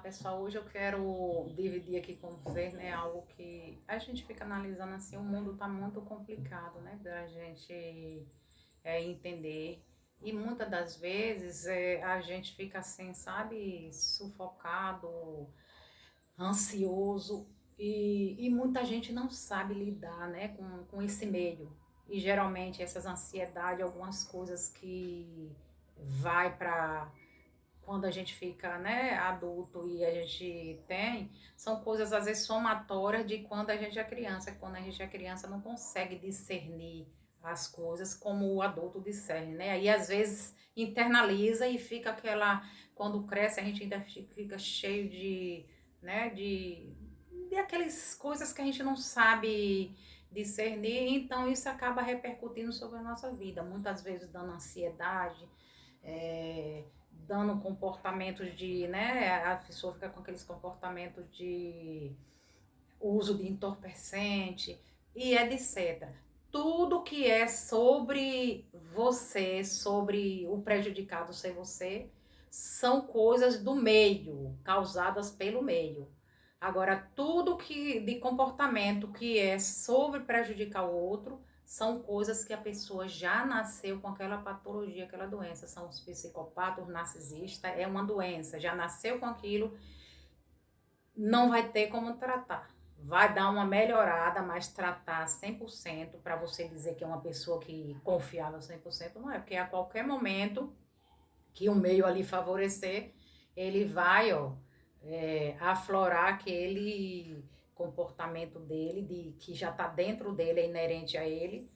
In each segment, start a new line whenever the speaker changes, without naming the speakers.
pessoal, hoje eu quero dividir aqui com vocês, né, algo que a gente fica analisando assim, o mundo tá muito complicado, né, pra gente entender. E muitas das vezes a gente fica assim, sabe, sufocado, ansioso, e muita gente não sabe lidar, né, com esse meio. E geralmente essas ansiedades, algumas coisas que vai para quando a gente fica, né, adulto e a gente tem, são coisas às vezes somatórias de quando a gente é criança. Quando a gente é criança não consegue discernir as coisas como o adulto discerne, né? Aí às vezes internaliza e fica aquela, quando cresce a gente ainda fica cheio de, né, de aquelas coisas que a gente não sabe discernir, então isso acaba repercutindo sobre a nossa vida, muitas vezes dando ansiedade, é, dando comportamentos de, né, a pessoa fica com aqueles comportamentos de uso de entorpecente e etc. Tudo que é sobre você, sobre o prejudicado ser você, são coisas do meio, causadas pelo meio. Agora, tudo que de comportamento que é sobre prejudicar o outro, são coisas que a pessoa já nasceu com aquela patologia, aquela doença. São os psicopatas, os narcisistas, é uma doença, já nasceu com aquilo, não vai ter como tratar. Vai dar uma melhorada, mas tratar 100% para você dizer que é uma pessoa que confiável 100% não é, porque a qualquer momento que o meio ali favorecer, ele vai, ó, aflorar aquele comportamento dele, de que já está dentro dele, é inerente a ele,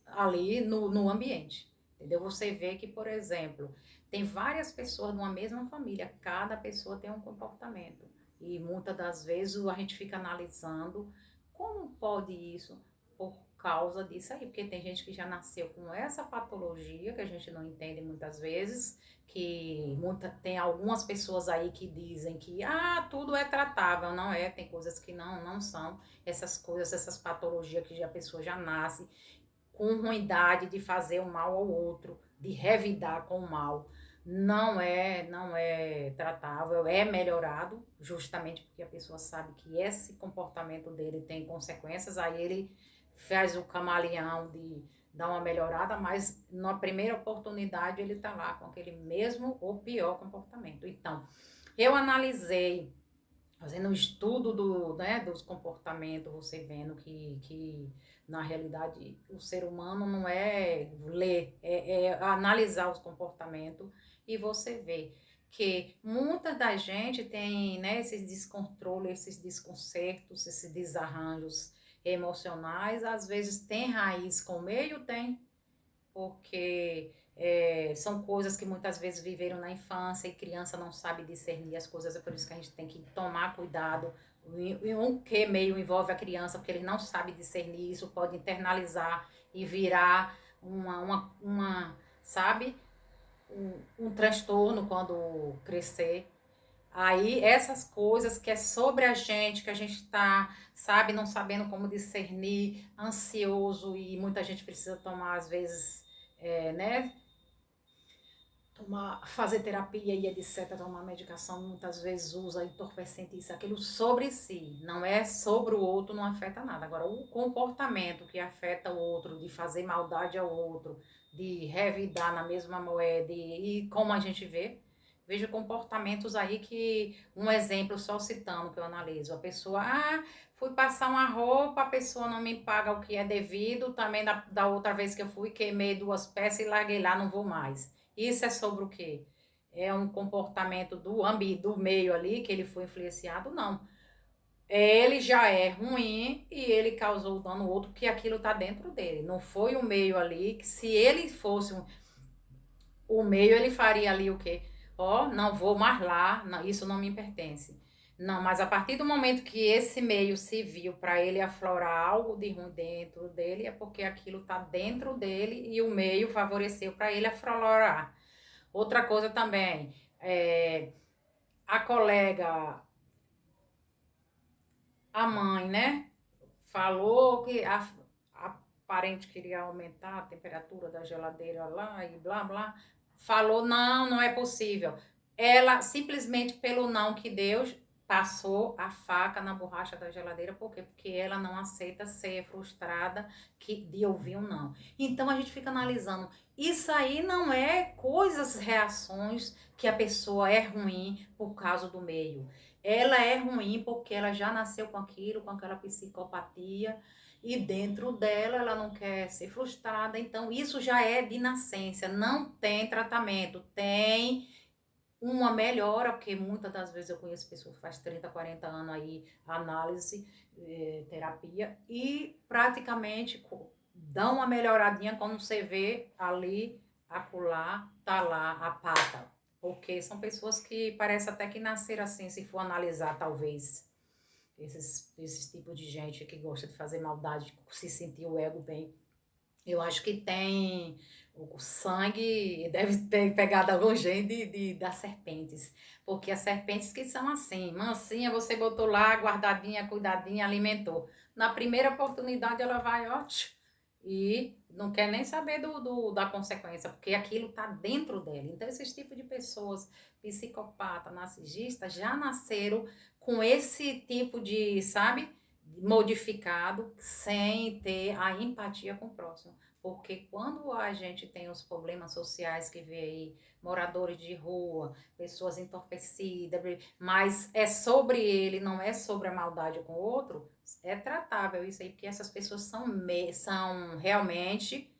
ali no ambiente. Entendeu? Você vê que, por exemplo, tem várias pessoas numa mesma família, cada pessoa tem um comportamento. E muitas das vezes a gente fica analisando como pode isso por causa disso aí, porque tem gente que já nasceu com essa patologia que a gente não entende muitas vezes, que tem algumas pessoas aí que dizem que tudo é tratável, não é, tem coisas que não são, essas coisas, essas patologias que a pessoa já nasce com ruindade de fazer o mal ao outro, de revidar com o mal. Não é tratável, é melhorado, justamente porque a pessoa sabe que esse comportamento dele tem consequências, aí ele faz o camaleão de dar uma melhorada, mas na primeira oportunidade ele está lá com aquele mesmo ou pior comportamento. Então, eu analisei, fazendo um estudo né, dos comportamentos, você vendo que na realidade o ser humano não é ler, é analisar os comportamentos, e você vê que muita da gente tem, né, esses descontroles, esses desconcertos, esses desarranjos emocionais, às vezes tem raiz com o meio, tem, porque são coisas que muitas vezes viveram na infância e criança não sabe discernir as coisas, é por isso que a gente tem que tomar cuidado. E um que meio envolve a criança, porque ele não sabe discernir, isso pode internalizar e virar sabe, um transtorno quando crescer. Aí essas coisas que é sobre a gente, que a gente está, sabe, não sabendo como discernir, ansioso, e muita gente precisa tomar, às vezes, né, fazer terapia e etc, tomar medicação, muitas vezes usa entorpecente, isso, aquilo sobre si, não é sobre o outro, não afeta nada. Agora, o comportamento que afeta o outro, de fazer maldade ao outro, de revidar na mesma moeda, e como a gente vê, vejo comportamentos aí que, um exemplo só citando que eu analiso, a pessoa, fui passar uma roupa, a pessoa não me paga o que é devido, também da outra vez que eu fui, queimei 2 peças e larguei lá, não vou mais. Isso é sobre o quê? É um comportamento do ambiente, do meio ali, que ele foi influenciado? Não. Ele já é ruim e ele causou dano ao outro, porque aquilo está dentro dele. Não foi o meio ali, que se ele fosse o meio, ele faria ali o quê? Não vou mais lá, não, isso não me pertence. Não, mas a partir do momento que esse meio se viu para ele aflorar algo de ruim dentro dele, é porque aquilo está dentro dele e o meio favoreceu para ele aflorar. Outra coisa também, a colega, a mãe, né? Falou que a parente queria aumentar a temperatura da geladeira lá e blá blá. Falou, não é possível. ela simplesmente pelo não que Deus passou a faca na borracha da geladeira, por quê? Porque ela não aceita ser frustrada de ouvir um não. Então a gente fica analisando, isso aí não é coisas, reações que a pessoa é ruim por causa do meio. Ela é ruim porque ela já nasceu com aquilo, com aquela psicopatia, e dentro dela ela não quer ser frustrada. Então isso já é de nascença, não tem tratamento, tem uma melhora, porque muitas das vezes eu conheço pessoas que faz 30, 40 anos aí, análise, terapia, e praticamente dão uma melhoradinha quando você vê ali, acolá, tá lá a pata. Porque são pessoas que parece até que nasceram assim, se for analisar, talvez. Esses tipos de gente que gosta de fazer maldade, se sentir o ego bem. Eu acho que tem o sangue, deve ter pegado algum jeito das serpentes. Porque as serpentes que são assim, mansinha, você botou lá, guardadinha, cuidadinha, alimentou. Na primeira oportunidade ela vai, ó, e não quer nem saber da consequência, porque aquilo está dentro dela. Então, esses tipos de pessoas, psicopata, narcisista, já nasceram com esse tipo de, sabe, modificado, sem ter a empatia com o próximo. Porque quando a gente tem os problemas sociais que vê aí, moradores de rua, pessoas entorpecidas, mas é sobre ele, não é sobre a maldade com o outro, é tratável isso aí, porque essas pessoas são realmente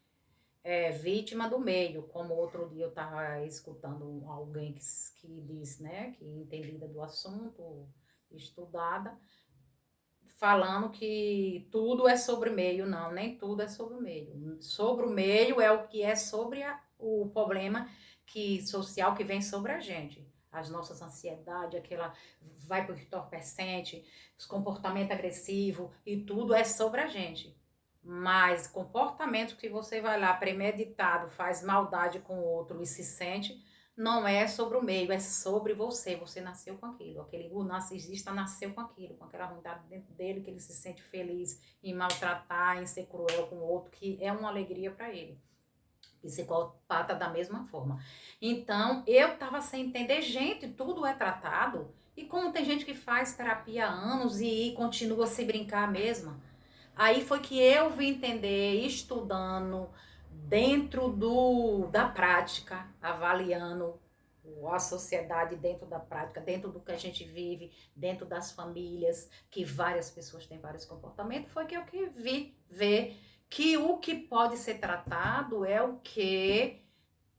vítima do meio. Como outro dia eu estava escutando alguém que diz, né, que entendida do assunto, estudada, falando que tudo é sobre meio. Não, nem tudo é sobre o meio. Sobre o meio é o que é sobre o problema social que vem sobre a gente. As nossas ansiedades, aquela vai para o entorpecente, os comportamento agressivo e tudo é sobre a gente. Mas comportamento que você vai lá premeditado, faz maldade com o outro e se sente, não é sobre o meio, é sobre você. Você nasceu com aquilo. O narcisista nasceu com aquilo, com aquela vontade dentro dele, que ele se sente feliz em maltratar, em ser cruel com o outro, que é uma alegria para ele. Psicopata da mesma forma. Então, eu estava sem entender, gente, tudo é tratado. E como tem gente que faz terapia há anos e continua a se brincar mesmo. Aí foi que eu vim entender, estudando, dentro da prática, avaliando a sociedade dentro da prática, dentro do que a gente vive, dentro das famílias, que várias pessoas têm vários comportamentos, foi que eu que vi ver que o que pode ser tratado é o que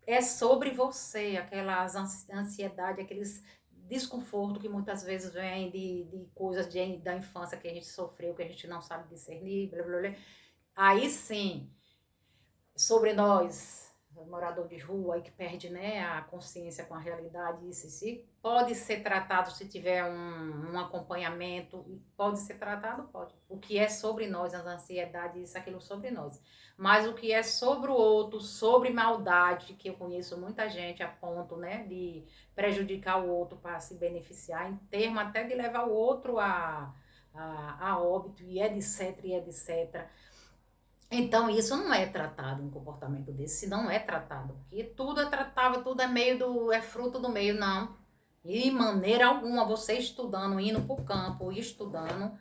é sobre você, aquelas ansiedade, aqueles desconforto que muitas vezes vem de coisas da infância que a gente sofreu, que a gente não sabe discernir, blá, blá, blá. Aí sim, sobre nós, morador de rua, que perde, né, a consciência com a realidade, isso, pode ser tratado se tiver um acompanhamento, pode ser tratado, pode. O que é sobre nós, as ansiedades, isso, aquilo sobre nós. Mas o que é sobre o outro, sobre maldade, que eu conheço muita gente a ponto, né, de prejudicar o outro para se beneficiar, em termo até de levar o outro a óbito, e etc, e etc. Então, isso não é tratado, um comportamento desse, não é tratado. Porque tudo é tratável, tudo é é fruto do meio, não. De maneira alguma, você estudando, indo para o campo, estudando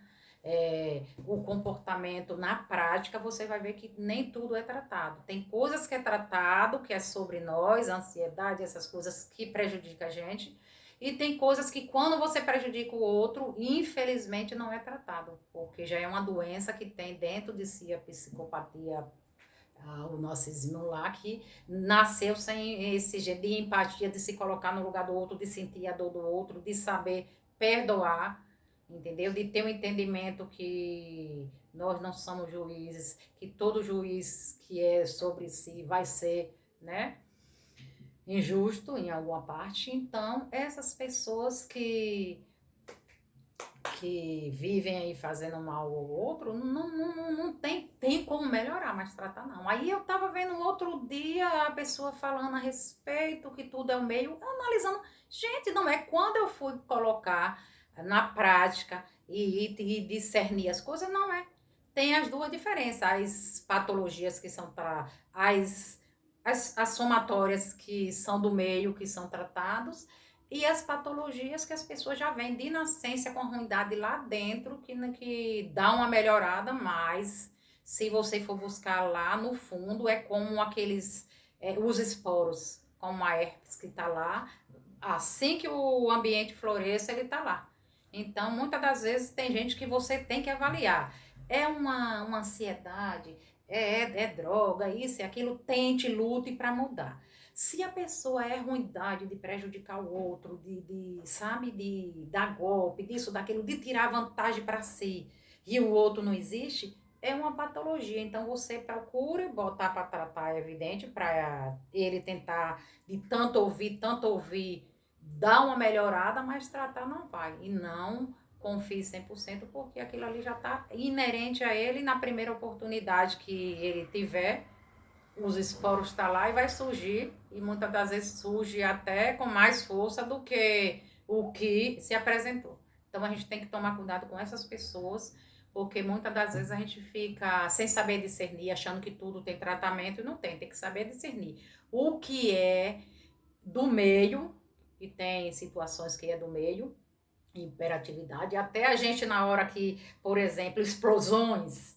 o comportamento na prática, você vai ver que nem tudo é tratado. Tem coisas que é tratado, que é sobre nós, ansiedade, essas coisas que prejudicam a gente, e tem coisas que quando você prejudica o outro, infelizmente não é tratado, porque já é uma doença que tem dentro de si a psicopatia, o narcisismo lá, que nasceu sem esse jeito de empatia, de se colocar no lugar do outro, de sentir a dor do outro, de saber perdoar, entendeu? De ter um entendimento que nós não somos juízes, que todo juiz que é sobre si vai ser, né, injusto em alguma parte. Então, essas pessoas que vivem aí fazendo mal ao outro, não tem como melhorar, mas tratar não. Aí eu tava vendo um outro dia a pessoa falando a respeito que tudo é o meio, analisando. Gente, não é quando eu fui colocar na prática e discernir as coisas, não é. Tem as duas diferenças, as patologias que são para as somatórias que são do meio, que são tratados, E as patologias que as pessoas já vêm de nascença com a ruindade lá dentro, que dá uma melhorada, mas se você for buscar lá no fundo, é como aqueles, os esporos, como a herpes que está lá, assim que o ambiente floresça, ele está lá. Então, muitas das vezes tem gente que você tem que avaliar. É uma ansiedade, é droga, isso e aquilo, tente, lute para mudar. Se a pessoa é ruindade de prejudicar o outro, sabe, de dar golpe, disso, daquilo, de tirar vantagem para si, e o outro não existe, é uma patologia. Então você procura botar para tratar, é evidente, para ele tentar de tanto ouvir, dar uma melhorada, mas tratar não vai. E não confie 100% porque aquilo ali já está inerente a ele na primeira oportunidade que ele tiver, os esporos estão lá e vai surgir, e muitas das vezes surge até com mais força do que o que se apresentou. Então a gente tem que tomar cuidado com essas pessoas, porque muitas das vezes a gente fica sem saber discernir, achando que tudo tem tratamento e não tem, tem que saber discernir. O que é do meio, e tem situações que é do meio, hiperatividade, até a gente na hora que, por exemplo, explosões,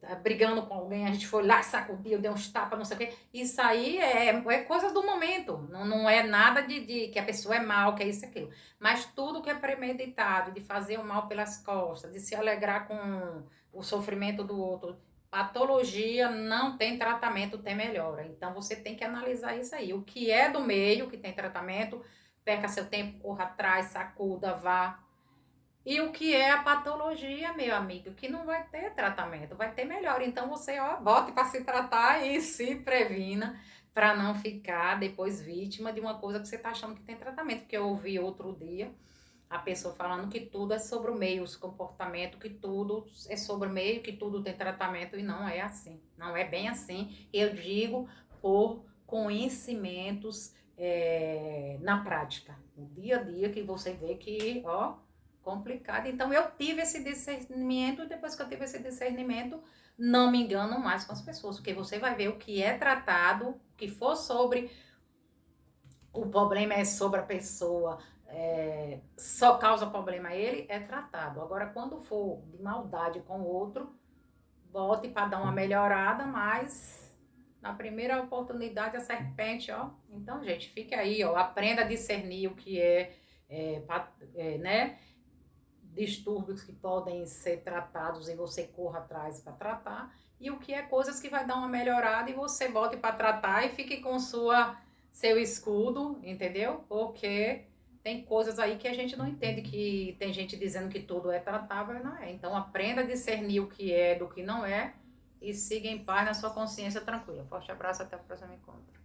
tá brigando com alguém, a gente foi lá, sacudiu, deu uns tapas, não sei o quê. Isso aí é coisa do momento. Não é nada de que a pessoa é mal, que é isso e aquilo. Mas tudo que é premeditado, de fazer o mal pelas costas, de se alegrar com o sofrimento do outro, patologia não tem tratamento, tem melhora. Então você tem que analisar isso aí. O que é do meio, que tem tratamento, perca seu tempo, corra atrás, sacuda, vá. E o que é a patologia, meu amigo, que não vai ter tratamento, vai ter melhor. Então você, ó, bote para se tratar e se previna para não ficar depois vítima de uma coisa que você está achando que tem tratamento. Porque eu ouvi outro dia a pessoa falando que tudo é sobre o meio, os comportamentos, que tudo é sobre o meio, que tudo tem tratamento, e não é assim. Não é bem assim. Eu digo por conhecimentos na prática, no dia a dia, que você vê que, ó, complicado. Então eu tive esse discernimento, e depois que eu tive esse discernimento, não me engano mais com as pessoas, porque você vai ver o que é tratado, o que for sobre o problema é sobre a pessoa, só causa problema a ele, é tratado. Agora, quando for de maldade com o outro, bote para dar uma melhorada, mas na primeira oportunidade a serpente, ó. Então, gente, fique aí, ó, aprenda a discernir o que né, distúrbios que podem ser tratados e você corra atrás para tratar, e o que é coisas que vai dar uma melhorada e você bote para tratar e fique com seu escudo, entendeu? Porque tem coisas aí que a gente não entende, que tem gente dizendo que tudo é tratável e não é. Então aprenda a discernir o que é do que não é e siga em paz na sua consciência tranquila. Forte abraço, até o próximo encontro.